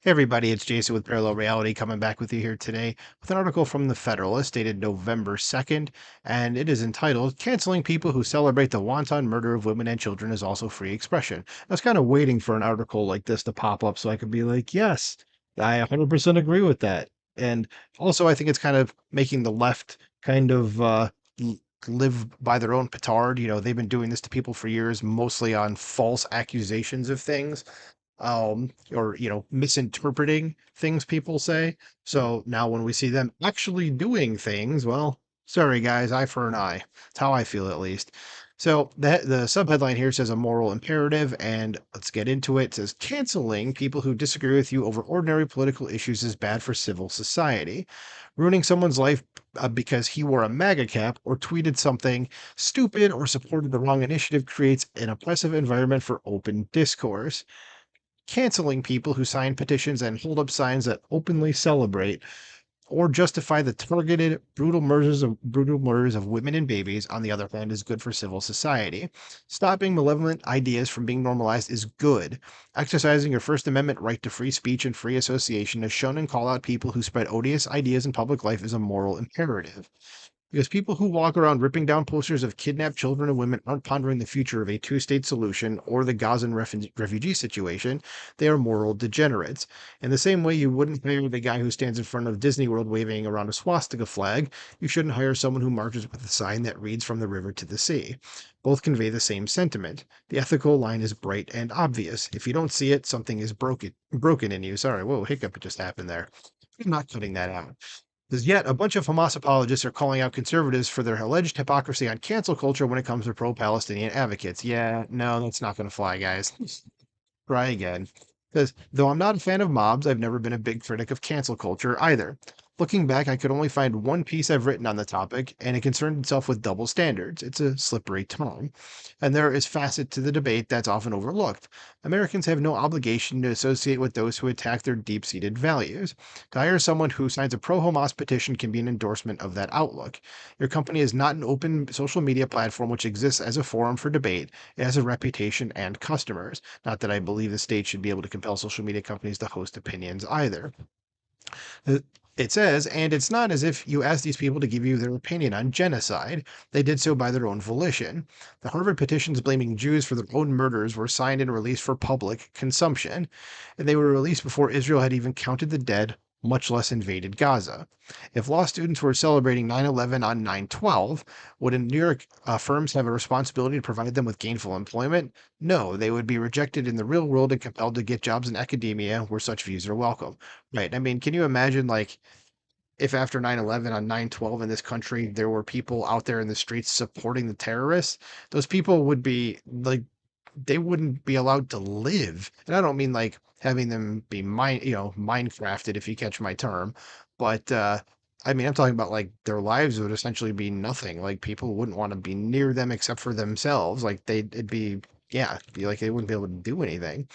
Hey everybody, it's Jason with Parallel Reality coming back with you here today with an article from The Federalist dated November 2nd, and it is entitled Canceling People Who Celebrate the Wanton Murder of Women and Children is Also Free Expression. I was kind of waiting for an article like this to pop up so I could be like, yes, I 100% agree with that. And also, I think it's kind of making the left kind of l- live by their own petard. You know, they've been doing this to people for years, mostly on false accusations of things or misinterpreting things people say. So now when we see them actually doing things, well, sorry guys, eye for an eye. It's how I feel at least. So the subheadline here says a moral imperative, and let's get into it. It says canceling people who disagree with you over ordinary political issues is bad for civil society. Ruining someone's life because he wore a MAGA cap or tweeted something stupid or supported the wrong initiative creates an oppressive environment for open discourse. Canceling people who sign petitions and hold up signs that openly celebrate or justify the targeted brutal murders of women and babies, on the other hand, is good for civil society. Stopping malevolent ideas from being normalized is good. Exercising your First Amendment right to free speech and free association to shun and call out people who spread odious ideas in public life is a moral imperative. Because people who walk around ripping down posters of kidnapped children and women aren't pondering the future of a two-state solution or the Gazan refugee situation. They are moral degenerates. In the same way you wouldn't hire the guy who stands in front of Disney World waving around a swastika flag, you shouldn't hire someone who marches with a sign that reads from the river to the sea. Both convey the same sentiment. The ethical line is bright and obvious. If you don't see it, something is broken in you. Sorry, whoa, hiccup just happened there. I'm not cutting that out. As yet, a bunch of Hamas apologists are calling out conservatives for their alleged hypocrisy on cancel culture when it comes to pro-Palestinian advocates. Yeah, no, that's not going to fly, guys. Try again. Says, though I'm not a fan of mobs, I've never been a big critic of cancel culture either. Looking back, I could only find one piece I've written on the topic, and it concerned itself with double standards. It's a slippery tongue. And there is facet to the debate that's often overlooked. Americans have no obligation to associate with those who attack their deep-seated values. To hire someone who signs a pro-Hamas petition can be an endorsement of that outlook. Your company is not an open social media platform which exists as a forum for debate. It has a reputation and customers. Not that I believe the state should be able to compel social media companies to host opinions either. Uh, It says, and it's not as if you asked these people to give you their opinion on genocide. They did so by their own volition. The Harvard petitions blaming Jews for their own murders were signed and released for public consumption, and they were released before Israel had even counted the dead, much less invaded Gaza. If law students were celebrating 9/11 on 9/12, wouldn't New York firms have a responsibility to provide them with gainful employment? No, they would be rejected in the real world and compelled to get jobs in academia where such views are welcome. Right. I mean, can you imagine, like, if after 9/11 on 9/12 in this country, there were people out there in the streets supporting the terrorists? Those people would be like, they wouldn't be allowed to live. And I don't mean like having them be Minecrafted, if you catch my term. But I mean, I'm talking about like their lives would essentially be nothing. Like people wouldn't want to be near them except for themselves. Like it'd be, yeah, it'd be like they wouldn't be able to do anything.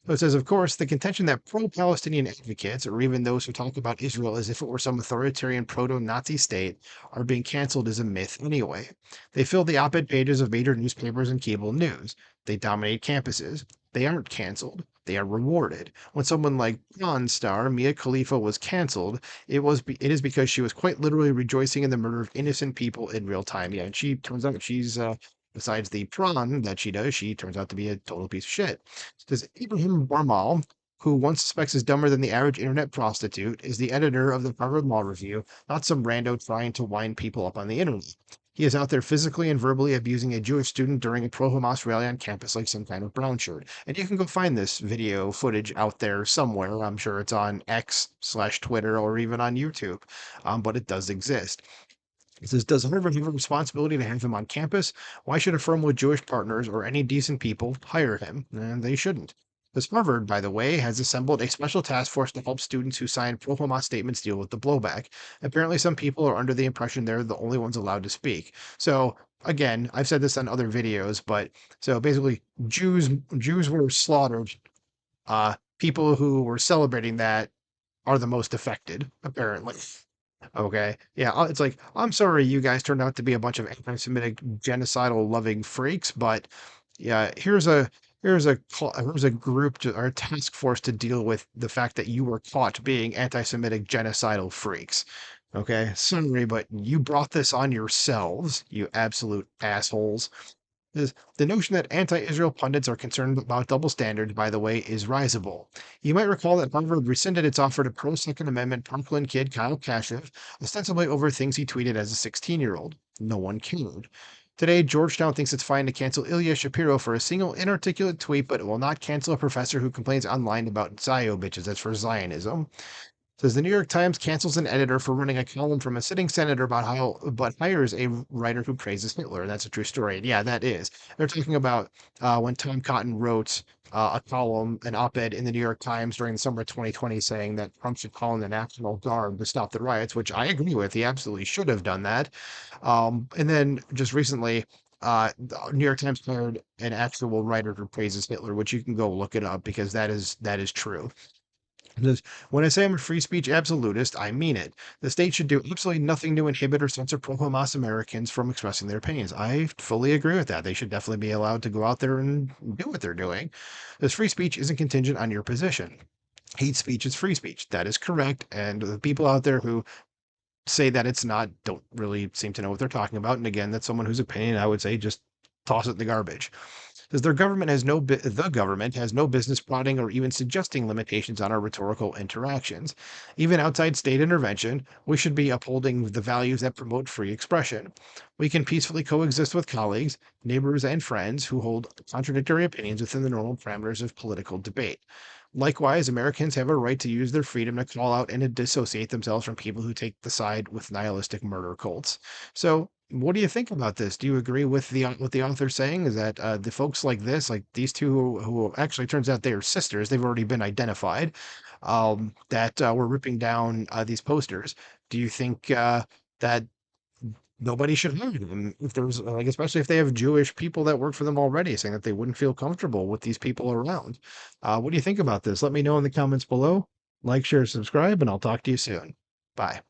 So it says, of course, the contention that pro-Palestinian advocates, or even those who talk about Israel as if it were some authoritarian proto-Nazi state, are being canceled is a myth anyway. They fill the op-ed pages of major newspapers and cable news. They dominate campuses. They aren't canceled. They are rewarded. When someone like Pawn star Mia Khalifa was canceled, it is because she was quite literally rejoicing in the murder of innocent people in real time. Yeah, and she turns out she's besides the prawn that she does, she turns out to be a total piece of shit. Does Ibrahim Barmal, who one suspects is dumber than the average internet prostitute, is the editor of the Harvard Law Review, not some rando trying to wind people up on the internet. He is out there physically and verbally abusing a Jewish student during a pro-Hamas rally on campus like some kind of brown shirt. And you can go find this video footage out there somewhere. I'm sure it's on X/Twitter or even on YouTube, but it does exist. It says, does Harvard have a responsibility to have him on campus? Why should a firm with Jewish partners or any decent people hire him? And they shouldn't. This Harvard, by the way, has assembled a special task force to help students who sign pro-Hamas statements deal with the blowback. Apparently, some people are under the impression they're the only ones allowed to speak. So, again, I've said this on other videos, but so basically, Jews were slaughtered. People who were celebrating that are the most affected, apparently. Okay. Yeah, it's like, I'm sorry you guys turned out to be a bunch of anti-Semitic genocidal loving freaks, but yeah, here's a There's a group or a task force to deal with the fact that you were caught being anti-Semitic genocidal freaks. Okay, sorry, but you brought this on yourselves, you absolute assholes. Is the notion that anti-Israel pundits are concerned about double standards, by the way, is risible. You might recall that Harvard rescinded its offer to pro-Second Amendment Parkland kid Kyle Kashev, ostensibly over things he tweeted as a 16-year-old. No one cared. Today, Georgetown thinks it's fine to cancel Ilya Shapiro for a single inarticulate tweet, but it will not cancel a professor who complains online about Zio bitches. That's for Zionism. Says the New York Times cancels an editor for running a column from a sitting senator about how, but hires a writer who praises Hitler. That's a true story. And yeah, that is. They're talking about when Tom Cotton wrote a column, an op-ed in the New York Times during the summer of 2020 saying that Trump should call in the National Guard to stop the riots, which I agree with. He absolutely should have done that. And then just recently, the New York Times hired an actual writer who praises Hitler, which you can go look it up because that is true. Says, when I say I'm a free speech absolutist, I mean it. The state should do absolutely nothing to inhibit or censor pro Hamas Americans from expressing their opinions. I fully agree with that. They should definitely be allowed to go out there and do what they're doing. This free speech isn't contingent on your position. Hate speech is free speech. That is correct. And the people out there who say that it's not don't really seem to know what they're talking about. And again, that's someone whose opinion I would say just toss it in the garbage. Says the government has no business prodding or even suggesting limitations on our rhetorical interactions. Even outside state intervention, we should be upholding the values that promote free expression. We can peacefully coexist with colleagues, neighbors, and friends who hold contradictory opinions within the normal parameters of political debate. Likewise, Americans have a right to use their freedom to call out and to dissociate themselves from people who take the side with nihilistic murder cults. So, what do you think about this? Do you agree with the what the author's saying? Is that the folks like this, like these two, who actually turns out they are sisters, they've already been identified, that were ripping down these posters? Do you think that nobody should hire them if there's like, especially if they have Jewish people that work for them already, saying that they wouldn't feel comfortable with these people around? What do you think about this? Let me know in the comments below. Like, share, subscribe, and I'll talk to you soon. Bye.